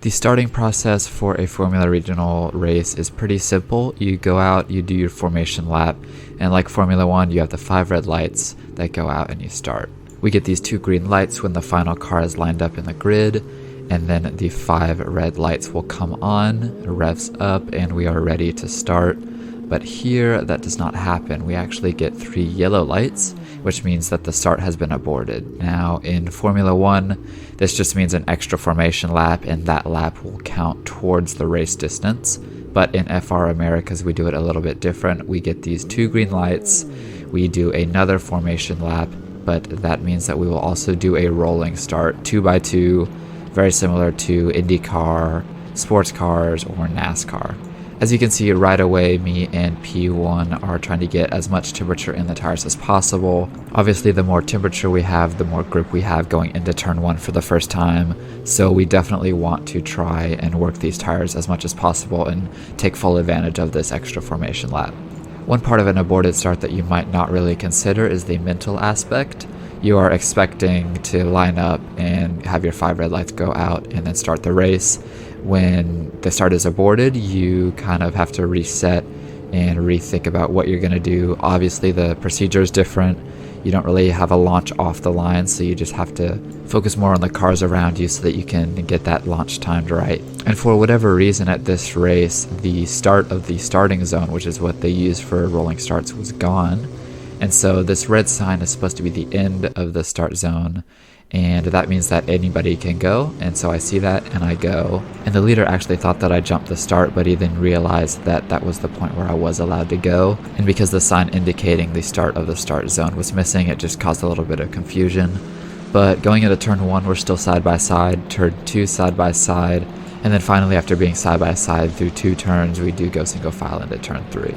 The starting process for a Formula Regional race is pretty simple. You go out, you do your formation lap, and like Formula 1, you have the 5 red lights that go out and you start. We get these 2 green lights when the final car is lined up in the grid, and then the 5 red lights will come on, revs up, and we are ready to start. But here, that does not happen. We actually get 3 yellow lights, which means that the start has been aborted. Now, in Formula 1, this just means an extra formation lap, and that lap will count towards the race distance. But in FR Americas, we do it a little bit different. We get these 2 green lights, we do another formation lap, but that means that we will also do a rolling start, 2x2, very similar to IndyCar, sports cars, or NASCAR. As you can see right away, me and P1 are trying to get as much temperature in the tires as possible. Obviously, the more temperature we have, the more grip we have going into turn 1 for the first time. So we definitely want to try and work these tires as much as possible and take full advantage of this extra formation lap. One part of an aborted start that you might not really consider is the mental aspect. You are expecting to line up and have your 5 red lights go out and then start the race. When the start is aborted, you kind of have to reset and rethink about what you're going to do. Obviously, the procedure is different. You don't really have a launch off the line, so you just have to focus more on the cars around you so that you can get that launch timed right. And for whatever reason at this race, the start of the starting zone, which is what they use for rolling starts, was gone. And so this red sign is supposed to be the end of the start zone, and that means that anybody can go. And so I see that and I go, and the leader actually thought that I jumped the start, but he then realized that that was the point where I was allowed to go, and because the sign indicating the start of the start zone was missing, it just caused a little bit of confusion. But going into turn 1, we're still side by side, turn 2 side by side, and then finally, after being side by side through 2 turns, we do go single file into turn 3.